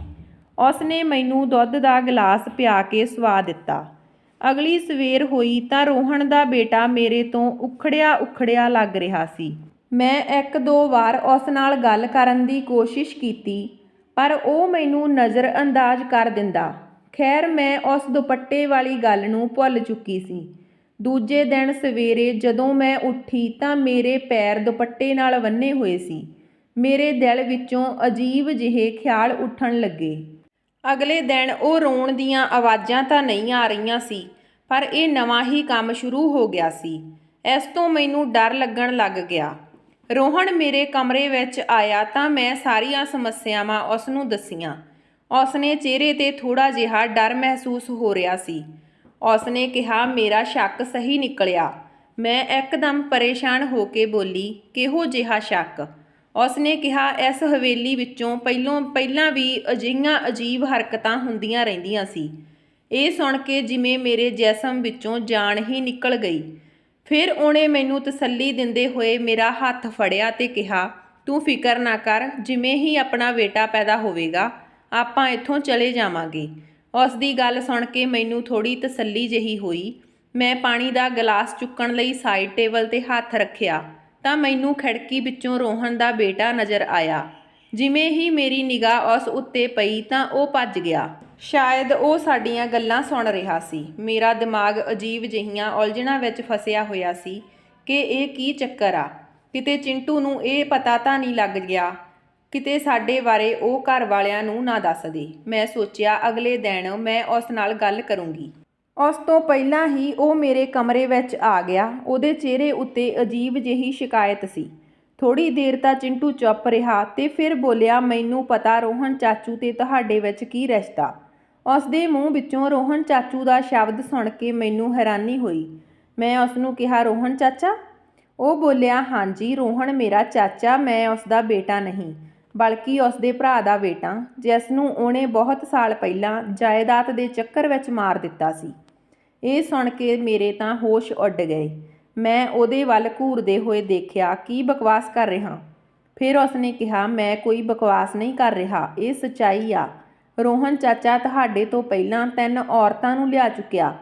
ਉਸਨੇ ਮੈਨੂੰ ਦੁੱਧ ਦਾ ਗਲਾਸ ਪਿਆ ਕੇ ਸੁਆ ਦਿੱਤਾ। ਅਗਲੀ ਸਵੇਰ ਹੋਈ ਤਾਂ ਰੋਹਨ ਦਾ ਬੇਟਾ ਮੇਰੇ ਤੋਂ ਉਖੜਿਆ ਲੱਗ ਰਿਹਾ ਸੀ। ਮੈਂ 1-2 ਵਾਰ ਉਸ ਨਾਲ ਗੱਲ ਕਰਨ ਦੀ ਕੋਸ਼ਿਸ਼ ਕੀਤੀ, ਪਰ ਉਹ ਮੈਨੂੰ ਨਜ਼ਰਅੰਦਾਜ਼ ਕਰ ਦਿੰਦਾ। ਖੈਰ, ਮੈਂ ਉਸ ਦੁਪੱਟੇ ਵਾਲੀ ਗੱਲ ਨੂੰ ਭੁੱਲ ਚੁੱਕੀ ਸੀ। ਦੂਜੇ ਦਿਨ ਸਵੇਰੇ ਜਦੋਂ ਮੈਂ ਉੱਠੀ ਤਾਂ ਮੇਰੇ ਪੈਰ ਦੁਪੱਟੇ ਨਾਲ ਬੰਨ੍ਹੇ ਹੋਏ ਸੀ। ਮੇਰੇ ਦਿਲ ਵਿੱਚੋਂ ਅਜੀਬ ਜਿਹੇ ਖਿਆਲ ਉੱਠਣ ਲੱਗੇ। ਅਗਲੇ ਦਿਨ ਉਹ ਰੋਣ ਦੀਆਂ ਆਵਾਜ਼ਾਂ ਤਾਂ ਨਹੀਂ ਆ ਰਹੀਆਂ ਸੀ, ਪਰ ਇਹ ਨਵਾਂ ਹੀ ਕੰਮ ਸ਼ੁਰੂ ਹੋ ਗਿਆ ਸੀ। ਇਸ ਤੋਂ ਮੈਨੂੰ ਡਰ ਲੱਗਣ ਲੱਗ ਗਿਆ। ਰੋਹਨ ਮੇਰੇ ਕਮਰੇ ਵਿੱਚ ਆਇਆ ਤਾਂ ਮੈਂ ਸਾਰੀਆਂ ਸਮੱਸਿਆਵਾਂ ਉਸ ਨੂੰ ਦੱਸੀਆਂ। ਉਸਨੇ ਚਿਹਰੇ 'ਤੇ ਥੋੜ੍ਹਾ ਜਿਹਾ ਡਰ ਮਹਿਸੂਸ ਹੋ ਰਿਹਾ ਸੀ। ਉਸਨੇ ਕਿਹਾ ਮੇਰਾ ਸ਼ੱਕ ਸਹੀ ਨਿਕਲਿਆ। ਮੈਂ ਇੱਕਦਮ ਪਰੇਸ਼ਾਨ ਹੋ ਕੇ ਬੋਲੀ, ਕਿਹੋ ਜਿਹਾ ਸ਼ੱਕ? ਉਸਨੇ ਕਿਹਾ ਇਸ ਹਵੇਲੀ ਵਿੱਚੋਂ ਪਹਿਲਾਂ ਵੀ ਅਜਿਹੀਆਂ ਅਜੀਬ ਹਰਕਤਾਂ ਹੁੰਦੀਆਂ ਰਹਿੰਦੀਆਂ ਸੀ। ਇਹ ਸੁਣ ਕੇ ਜਿਵੇਂ ਮੇਰੇ ਜਿਸਮ ਵਿੱਚੋਂ ਜਾਨ ਹੀ ਨਿਕਲ ਗਈ। ਫਿਰ ਉਹਨੇ ਮੈਨੂੰ ਤਸੱਲੀ ਦਿੰਦੇ ਹੋਏ ਮੇਰਾ ਹੱਥ ਫੜਿਆ ਤੇ ਕਿਹਾ ਤੂੰ ਫਿਕਰ ਨਾ ਕਰ, ਜਿਵੇਂ ਹੀ ਆਪਣਾ ਬੇਟਾ ਪੈਦਾ ਹੋਵੇਗਾ ਆਪਾਂ ਇੱਥੋਂ ਚਲੇ ਜਾਵਾਂਗੇ। ਉਸ ਦੀ ਗੱਲ ਸੁਣ ਕੇ ਮੈਨੂੰ ਥੋੜ੍ਹੀ ਤਸੱਲੀ ਜਿਹੀ ਹੋਈ। ਮੈਂ ਪਾਣੀ ਦਾ ਗਲਾਸ ਚੁੱਕਣ ਲਈ ਸਾਈਡ ਟੇਬਲ 'ਤੇ ਹੱਥ ਰੱਖਿਆ ਤਾਂ ਮੈਨੂੰ ਖਿੜਕੀ ਵਿੱਚੋਂ ਰੋਹਨ ਦਾ ਬੇਟਾ ਨਜ਼ਰ ਆਇਆ। ਜਿਵੇਂ ਹੀ ਮੇਰੀ ਨਿਗਾਹ ਉਸ ਉੱਤੇ ਪਈ ਤਾਂ ਉਹ ਭੱਜ ਗਿਆ। ਸ਼ਾਇਦ ਉਹ ਸਾਡੀਆਂ ਗੱਲਾਂ ਸੁਣ ਰਿਹਾ ਸੀ। ਮੇਰਾ ਦਿਮਾਗ ਅਜੀਬ ਜਿਹੀਆਂ ਉਲਝਣਾਂ ਵਿੱਚ ਫਸਿਆ ਹੋਇਆ ਸੀ ਕਿ ਇਹ ਕੀ ਚੱਕਰ ਆ। ਕਿਤੇ ਚਿੰਟੂ ਨੂੰ ਇਹ ਪਤਾ ਤਾਂ ਨਹੀਂ ਲੱਗ ਗਿਆ, ਕਿਤੇ ਸਾਡੇ ਬਾਰੇ ਉਹ ਘਰ ਵਾਲਿਆਂ ਨੂੰ ਨਾ ਦੱਸ ਦੇ। ਮੈਂ ਸੋਚਿਆ ਅਗਲੇ ਦਿਨ ਮੈਂ ਉਸ ਨਾਲ ਗੱਲ ਕਰੂੰਗੀ। ਉਸ ਤੋਂ ਪਹਿਲਾਂ ਹੀ ਉਹ ਮੇਰੇ ਕਮਰੇ ਵਿੱਚ ਆ ਗਿਆ। ਉਹਦੇ ਚਿਹਰੇ ਉੱਤੇ ਅਜੀਬ ਜਿਹੀ ਸ਼ਿਕਾਇਤ ਸੀ। ਥੋੜ੍ਹੀ ਦੇਰ ਤਾਂ ਚਿੰਟੂ ਚੁੱਪ ਰਿਹਾ ਤੇ ਫਿਰ ਬੋਲਿਆ ਮੈਨੂੰ ਪਤਾ ਰੋਹਨ ਚਾਚੂ ਤੇ ਤੁਹਾਡੇ ਵਿੱਚ ਕੀ ਰਿਸ਼ਤਾ। ਉਸ ਦੇ ਮੂੰਹ ਵਿੱਚੋਂ ਰੋਹਨ ਚਾਚੂ ਦਾ ਸ਼ਬਦ ਸੁਣ ਕੇ ਮੈਨੂੰ ਹੈਰਾਨੀ ਹੋਈ। ਮੈਂ ਉਸ ਨੂੰ ਕਿਹਾ ਰੋਹਨ ਚਾਚਾ? ਉਹ ਬੋਲਿਆ ਹਾਂਜੀ, ਰੋਹਨ ਮੇਰਾ ਚਾਚਾ। ਮੈਂ ਉਸ ਦਾ ਬੇਟਾ ਨਹੀਂ ਬਲਕਿ ਉਸ ਦੇ ਭਰਾ ਦਾ ਬੇਟਾ, ਜਿਸ ਨੂੰ ਉਹਨੇ ਬਹੁਤ ਸਾਲ ਪਹਿਲਾਂ ਜਾਇਦਾਦ ਦੇ ਚੱਕਰ ਵਿੱਚ ਮਾਰ ਦਿੱਤਾ ਸੀ। ਇਹ ਸੁਣ ਕੇ ਮੇਰੇ ਤਾਂ ਹੋਸ਼ ਉੱਡ ਗਏ। ਮੈਂ ਉਹਦੇ ਵੱਲ ਘੂਰਦੇ ਹੋਏ ਦੇਖਿਆ ਕੀ ਬਕਵਾਸ ਕਰ ਰਿਹਾ। ਫਿਰ ਉਸਨੇ ਕਿਹਾ, ਮੈਂ ਕੋਈ ਬਕਵਾਸ ਨਹੀਂ ਕਰ ਰਿਹਾ, ਇਹ ਸੱਚਾਈ ਆ। ਰੋਹਨ ਚਾਚਾ ਤੁਹਾਡੇ ਤੋਂ ਪਹਿਲਾਂ 3 ਔਰਤਾਂ ਨੂੰ ਲਿਆ ਚੁੱਕਿਆ,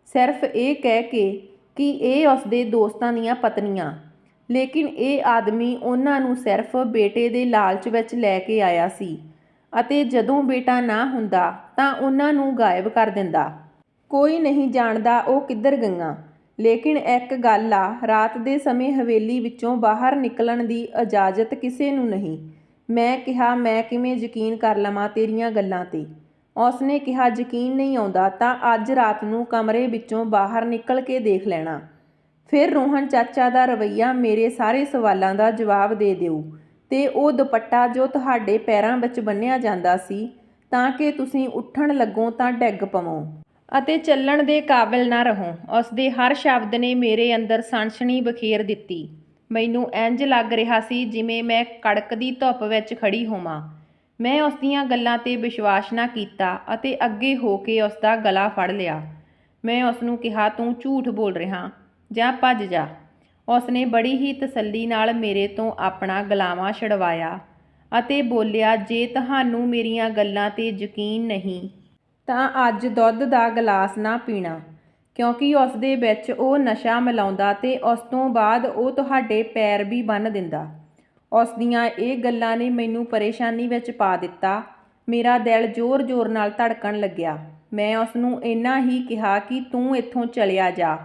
ਸਿਰਫ ਇਹ ਕਹਿ ਕੇ ਕਿ ਇਹ ਉਸਦੇ ਦੋਸਤਾਂ ਦੀਆਂ ਪਤਨੀਆਂ। ਲੇਕਿਨ ਇਹ ਆਦਮੀ ਉਹਨਾਂ ਨੂੰ ਸਿਰਫ ਬੇਟੇ ਦੇ ਲਾਲਚ ਵਿੱਚ ਲੈ ਕੇ ਆਇਆ ਸੀ ਅਤੇ ਜਦੋਂ ਬੇਟਾ ਨਾ ਹੁੰਦਾ ਤਾਂ ਉਹਨਾਂ ਨੂੰ ਗਾਇਬ ਕਰ ਦਿੰਦਾ। ਕੋਈ ਨਹੀਂ ਜਾਣਦਾ ਉਹ ਕਿੱਧਰ ਗਈਆਂ। ਲੇਕਿਨ ਇੱਕ ਗੱਲ ਆ, ਰਾਤ ਦੇ ਸਮੇਂ ਹਵੇਲੀ ਵਿੱਚੋਂ ਬਾਹਰ ਨਿਕਲਣ ਦੀ ਇਜਾਜ਼ਤ ਕਿਸੇ ਨੂੰ ਨਹੀਂ। ਮੈਂ ਕਿਹਾ, ਮੈਂ ਕਿਵੇਂ ਯਕੀਨ ਕਰ ਲਵਾਂ ਤੇਰੀਆਂ ਗੱਲਾਂ 'ਤੇ? ਉਸਨੇ ਕਿਹਾ, ਯਕੀਨ ਨਹੀਂ ਆਉਂਦਾ ਤਾਂ ਅੱਜ ਰਾਤ ਨੂੰ ਕਮਰੇ ਵਿੱਚੋਂ ਬਾਹਰ ਨਿਕਲ ਕੇ ਦੇਖ ਲੈਣਾ। ਫਿਰ ਰੋਹਨ ਚਾਚਾ ਦਾ ਰਵੱਈਆ ਮੇਰੇ ਸਾਰੇ ਸਵਾਲਾਂ ਦਾ ਜਵਾਬ ਦੇ ਦਿਓ ਤੇ ਉਹ ਦੁਪੱਟਾ ਜੋ ਤੁਹਾਡੇ ਪੈਰਾਂ ਵਿੱਚ ਬੰਨ੍ਹਿਆ ਜਾਂਦਾ ਸੀ ਤਾਂ ਕਿ ਤੁਸੀਂ ਉੱਠਣ ਲੱਗੋ ਤਾਂ ਡਿੱਗ ਪਵੋ ਅਤੇ ਚੱਲਣ ਦੇ ਕਾਬਿਲ ਨਾ ਰਹੋ। ਉਸਦੇ ਹਰ ਸ਼ਬਦ ਨੇ ਮੇਰੇ ਅੰਦਰ ਸਨਸਨੀ ਬਖੇਰ ਦਿੱਤੀ। ਮੈਨੂੰ ਇੰਜ ਲੱਗ ਰਿਹਾ ਸੀ ਜਿਵੇਂ ਮੈਂ ਕੜਕਦੀ ਧੁੱਪ ਵਿੱਚ ਖੜੀ ਹੋਵਾਂ। ਮੈਂ ਉਸਦੀਆਂ ਗੱਲਾਂ 'ਤੇ ਵਿਸ਼ਵਾਸ ਨਾ ਕੀਤਾ ਅਤੇ ਅੱਗੇ ਹੋ ਕੇ ਉਸਦਾ ਗਲਾ ਫੜ ਲਿਆ। ਮੈਂ ਉਸਨੂੰ ਕਿਹਾ, ਤੂੰ ਝੂਠ ਬੋਲ ਰਿਹਾ, ਜਾਂ ਭੱਜ ਜਾ। ਉਸਨੇ ਬੜੀ ਹੀ ਤਸੱਲੀ ਨਾਲ ਮੇਰੇ ਤੋਂ ਆਪਣਾ ਗਲਾਵਾਂ ਛਡਵਾਇਆ ਅਤੇ ਬੋਲਿਆ, ਜੇ ਤੁਹਾਨੂੰ ਮੇਰੀਆਂ ਗੱਲਾਂ 'ਤੇ ਯਕੀਨ ਨਹੀਂ ਤਾਂ ਅੱਜ ਦੁੱਧ ਦਾ ਗਲਾਸ ਨਾ ਪੀਣਾ, ਕਿਉਂਕਿ ਉਸਦੇ ਵਿੱਚ ਉਹ ਨਸ਼ਾ ਮਿਲਾਉਂਦਾ ਤੇ ਉਸ ਤੋਂ ਬਾਅਦ ਉਹ ਤੁਹਾਡੇ ਪੈਰ ਵੀ ਬੰਨ੍ਹ ਦਿੰਦਾ। ਉਸਦੀਆਂ ਇਹ ਗੱਲਾਂ ਨੇ ਮੈਨੂੰ ਪਰੇਸ਼ਾਨੀ ਵਿੱਚ ਪਾ ਦਿੱਤਾ। ਮੇਰਾ ਦਿਲ ਜ਼ੋਰ-ਜ਼ੋਰ ਨਾਲ ਧੜਕਣ ਲੱਗਿਆ। ਮੈਂ ਉਸਨੂੰ ਇੰਨਾ ਹੀ ਕਿਹਾ ਕਿ ਤੂੰ ਇੱਥੋਂ ਚਲਿਆ ਜਾ,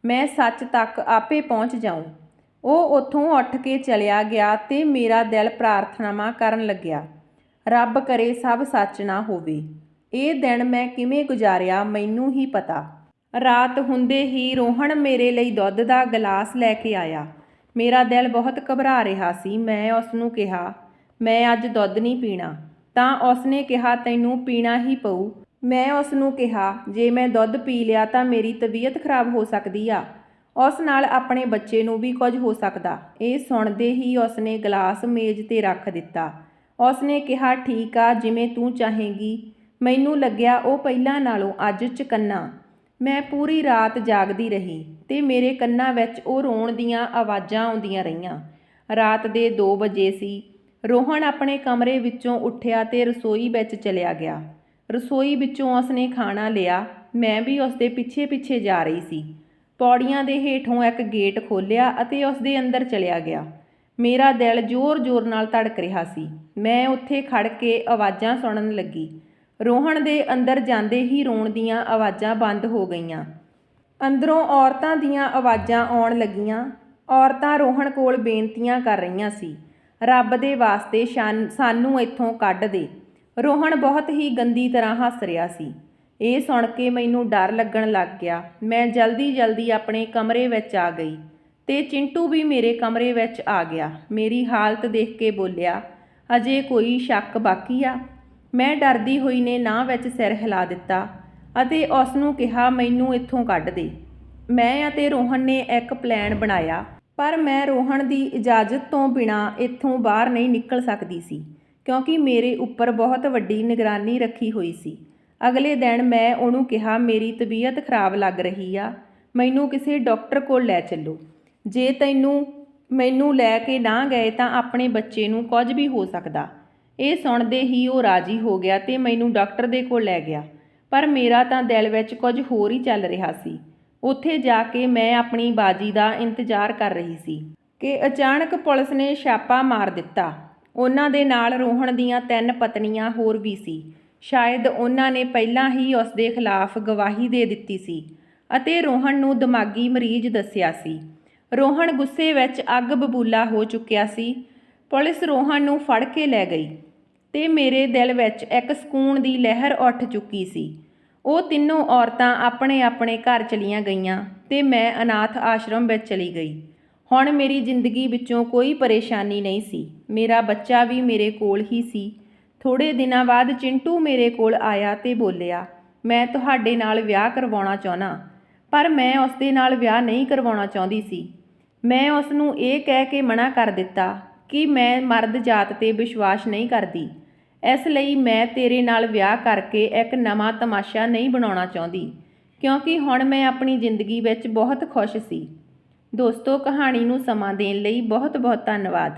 ਮੈਂ ਸੱਚ ਤੱਕ ਆਪੇ ਪਹੁੰਚ ਜਾਊਂ। ਉਹ ਉੱਥੋਂ ਉੱਠ ਕੇ ਚਲਿਆ ਗਿਆ ਤੇ ਮੇਰਾ ਦਿਲ ਪ੍ਰਾਰਥਨਾਵਾਂ ਕਰਨ ਲੱਗਿਆ, ਰੱਬ ਕਰੇ ਸਭ ਸੱਚ ਨਾ ਹੋਵੇ। ਇਹ ਦਿਨ ਮੈਂ ਕਿਵੇਂ ਗੁਜ਼ਾਰਿਆ ਮੈਨੂੰ ਹੀ ਪਤਾ। ਰਾਤ ਹੁੰਦੇ ਹੀ ਰੋਹਨ ਮੇਰੇ ਲਈ ਦੁੱਧ ਦਾ ਗਲਾਸ ਲੈ ਕੇ ਆਇਆ। ਮੇਰਾ ਦਿਲ ਬਹੁਤ ਘਬਰਾ ਰਿਹਾ ਸੀ। ਮੈਂ ਉਸਨੂੰ ਕਿਹਾ, ਮੈਂ ਅੱਜ ਦੁੱਧ ਨਹੀਂ ਪੀਣਾ। ਤਾਂ ਉਸਨੇ ਕਿਹਾ, ਤੈਨੂੰ ਪੀਣਾ ਹੀ ਪਊ। ਮੈਂ ਉਸਨੂੰ ਕਿਹਾ, ਜੇ ਮੈਂ ਦੁੱਧ ਪੀ ਲਿਆ ਤਾਂ ਮੇਰੀ ਤਬੀਅਤ ਖਰਾਬ ਹੋ ਸਕਦੀ ਆ, ਉਸ ਨਾਲ ਆਪਣੇ ਬੱਚੇ ਨੂੰ ਵੀ ਕੁਝ ਹੋ ਸਕਦਾ। ਇਹ ਸੁਣਦੇ ਹੀ ਉਸਨੇ ਗਲਾਸ ਮੇਜ਼ 'ਤੇ ਰੱਖ ਦਿੱਤਾ। ਉਸਨੇ ਕਿਹਾ, ਠੀਕ ਆ, ਜਿਵੇਂ ਤੂੰ ਚਾਹੇਂਗੀ। ਮੈਨੂੰ ਲੱਗਿਆ ਉਹ ਪਹਿਲਾਂ ਨਾਲੋਂ ਅੱਜ ਚਕੰਨਾ। ਮੈਂ ਪੂਰੀ ਰਾਤ ਜਾਗਦੀ ਰਹੀ ਤੇ ਮੇਰੇ ਕੰਨਾਂ ਵਿੱਚ ਉਹ ਰੋਣ ਦੀਆਂ ਆਵਾਜ਼ਾਂ ਆਉਂਦੀਆਂ ਰਹੀਆਂ। ਰਾਤ ਦੇ 2 ਵਜੇ ਸੀ। ਰੋਹਨ ਆਪਣੇ ਕਮਰੇ ਵਿੱਚੋਂ ਉੱਠਿਆ ਤੇ ਰਸੋਈ ਵਿੱਚ ਚਲਿਆ ਗਿਆ। ਰਸੋਈ ਵਿੱਚੋਂ ਉਸਨੇ ਖਾਣਾ ਲਿਆ। ਮੈਂ ਵੀ ਉਸਦੇ ਪਿੱਛੇ-ਪਿੱਛੇ ਜਾ ਰਹੀ ਸੀ। ਪੌੜੀਆਂ ਦੇ ਹੇਠੋਂ ਇੱਕ ਗੇਟ ਖੋਲ੍ਹਿਆ ਅਤੇ ਉਸਦੇ ਅੰਦਰ ਚਲਿਆ ਗਿਆ। ਮੇਰਾ ਦਿਲ ਜ਼ੋਰ-ਜ਼ੋਰ ਨਾਲ ਧੜਕ ਰਿਹਾ ਸੀ। ਮੈਂ ਉੱਥੇ ਖੜ ਕੇ ਆਵਾਜ਼ਾਂ ਸੁਣਨ ਲੱਗੀ। ਰੋਹਨ ਦੇ ਅੰਦਰ ਜਾਂਦੇ ਹੀ ਰੋਣ ਦੀਆਂ ਆਵਾਜ਼ਾਂ ਬੰਦ ਹੋ ਗਈਆਂ। ਅੰਦਰੋਂ ਔਰਤਾਂ ਦੀਆਂ ਆਵਾਜ਼ਾਂ ਆਉਣ ਲੱਗੀਆਂ। ਔਰਤਾਂ ਰੋਹਨ ਕੋਲ ਬੇਨਤੀਆਂ ਕਰ ਰਹੀਆਂ ਸੀ, ਰੱਬ ਦੇ ਵਾਸਤੇ ਸਾਨੂੰ ਇੱਥੋਂ ਕੱਢ ਦੇ। ਰੋਹਨ ਬਹੁਤ ਹੀ ਗੰਦੀ ਤਰ੍ਹਾਂ ਹੱਸ ਰਿਹਾ ਸੀ। ਇਹ ਸੁਣ ਕੇ ਮੈਨੂੰ ਡਰ ਲੱਗਣ ਲੱਗ ਗਿਆ। ਮੈਂ ਜਲਦੀ-ਜਲਦੀ ਆਪਣੇ ਕਮਰੇ ਵਿੱਚ ਆ ਗਈ ਤੇ ਚਿੰਟੂ ਵੀ ਮੇਰੇ ਕਮਰੇ ਵਿੱਚ ਆ ਗਿਆ। ਮੇਰੀ ਹਾਲਤ ਦੇਖ ਕੇ ਬੋਲਿਆ, ਅਜੇ ਕੋਈ ਸ਼ੱਕ ਬਾਕੀ ਆ? ਮੈਂ ਡਰਦੀ ਹੋਈ ਨੇ ਨਾਂਹ ਵਿੱਚ ਸਿਰ ਹਿਲਾ ਦਿੱਤਾ ਅਤੇ ਉਸਨੂੰ ਕਿਹਾ, ਮੈਨੂੰ ਇੱਥੋਂ ਕੱਢ ਦੇ। ਮੈਂ ਅਤੇ ਰੋਹਨ ਨੇ ਇੱਕ ਪਲਾਨ ਬਣਾਇਆ, ਪਰ ਮੈਂ ਰੋਹਨ ਦੀ ਇਜਾਜ਼ਤ ਤੋਂ ਬਿਨਾਂ ਇੱਥੋਂ ਬਾਹਰ ਨਹੀਂ ਨਿਕਲ ਸਕਦੀ ਸੀ, ਕਿਉਂਕਿ ਮੇਰੇ ਉੱਪਰ ਬਹੁਤ ਵੱਡੀ ਨਿਗਰਾਨੀ ਰੱਖੀ ਹੋਈ ਸੀ। ਅਗਲੇ ਦਿਨ ਮੈਂ ਉਹਨੂੰ ਕਿਹਾ, ਮੇਰੀ ਤਬੀਅਤ ਖਰਾਬ ਲੱਗ ਰਹੀ ਆ, ਮੈਨੂੰ ਕਿਸੇ ਡਾਕਟਰ ਕੋਲ ਲੈ ਚੱਲੋ। ਜੇ ਮੈਨੂੰ ਲੈ ਕੇ ਨਾ ਗਏ ਤਾਂ ਆਪਣੇ ਬੱਚੇ ਨੂੰ ਕੁਝ ਵੀ ਹੋ ਸਕਦਾ। ਇਹ ਸੁਣਦੇ ਹੀ ਉਹ ਰਾਜ਼ੀ ਹੋ ਗਿਆ ਤੇ ਮੈਨੂੰ ਡਾਕਟਰ ਦੇ ਕੋਲ ਲੈ ਗਿਆ। ਪਰ ਮੇਰਾ ਤਾਂ ਦਿਲ ਵਿੱਚ ਕੁਝ ਹੋਰ ਹੀ ਚੱਲ ਰਿਹਾ ਸੀ। ਉੱਥੇ ਜਾ ਕੇ ਮੈਂ ਆਪਣੀ ਬਾਜੀ ਦਾ ਇੰਤਜ਼ਾਰ ਕਰ ਰਹੀ ਸੀ ਕਿ ਅਚਾਨਕ ਪੁਲਿਸ ਨੇ ਛਾਪਾ ਮਾਰ ਦਿੱਤਾ। ਉਹਨਾਂ ਦੇ ਨਾਲ ਰੋਹਨ ਦੀਆਂ 3 ਪਤਨੀਆਂ ਹੋਰ ਵੀ ਸੀ। ਸ਼ਾਇਦ ਉਹਨਾਂ ਨੇ ਪਹਿਲਾਂ ਹੀ ਉਸ ਦੇ ਖਿਲਾਫ ਗਵਾਹੀ ਦੇ ਦਿੱਤੀ ਸੀ ਅਤੇ ਰੋਹਨ ਨੂੰ ਦਿਮਾਗੀ ਮਰੀਜ਼ ਦੱਸਿਆ ਸੀ। ਰੋਹਨ ਗੁੱਸੇ ਵਿੱਚ ਅੱਗ ਬਬੂਲਾ ਹੋ ਚੁੱਕਿਆ ਸੀ। ਪੁਲਿਸ ਰੋਹਨ ਨੂੰ ਫੜ ਕੇ ਲੈ ਗਈ ਤੇ ਮੇਰੇ ਦਿਲ ਵਿੱਚ ਇੱਕ ਸਕੂਨ ਦੀ ਲਹਿਰ ਉੱਠ ਚੁੱਕੀ ਸੀ। ਉਹ ਤਿੰਨੋਂ ਔਰਤਾਂ ਆਪਣੇ-ਆਪਣੇ ਘਰ ਚਲੀਆਂ ਗਈਆਂ ਤੇ ਮੈਂ ਅਨਾਥ ਆਸ਼ਰਮ ਵਿੱਚ ਚਲੀ ਗਈ। ਹੁਣ ਮੇਰੀ ਜ਼ਿੰਦਗੀ ਵਿੱਚੋਂ ਕੋਈ ਪਰੇਸ਼ਾਨੀ ਨਹੀਂ ਸੀ। ਮੇਰਾ ਬੱਚਾ ਵੀ ਮੇਰੇ ਕੋਲ ਹੀ ਸੀ। ਥੋੜ੍ਹੇ ਦਿਨਾਂ ਬਾਅਦ ਚਿੰਟੂ ਮੇਰੇ ਕੋਲ ਆਇਆ ਤੇ ਬੋਲਿਆ, ਮੈਂ ਤੁਹਾਡੇ ਨਾਲ ਵਿਆਹ ਕਰਵਾਉਣਾ ਚਾਹੁੰਦਾ। ਪਰ ਮੈਂ ਉਸਦੇ ਨਾਲ ਵਿਆਹ ਨਹੀਂ ਕਰਵਾਉਣਾ ਚਾਹੁੰਦੀ ਸੀ। ਮੈਂ ਉਸ ਨੂੰ ਇਹ ਕਹਿ ਕੇ ਮਨਾ ਕਰ ਦਿੱਤਾ ਕਿ ਮੈਂ ਮਰਦ ਜਾਤ 'ਤੇ ਵਿਸ਼ਵਾਸ ਨਹੀਂ ਕਰਦੀ। ਇਸ ਲਈ ਮੈਂ ਤੇਰੇ ਨਾਲ ਵਿਆਹ ਕਰਕੇ ਇੱਕ ਨਵਾਂ ਤਮਾਸ਼ਾ ਨਹੀਂ ਬਣਾਉਣਾ ਚਾਹੁੰਦੀ, ਕਿਉਂਕਿ ਹੁਣ ਮੈਂ ਆਪਣੀ ਜ਼ਿੰਦਗੀ ਵਿੱਚ ਬਹੁਤ ਖੁਸ਼ ਸੀ। ਦੋਸਤੋ, ਕਹਾਣੀ ਨੂੰ ਸਮਾਂ ਦੇਣ ਲਈ ਬਹੁਤ-ਬਹੁਤ ਧੰਨਵਾਦ।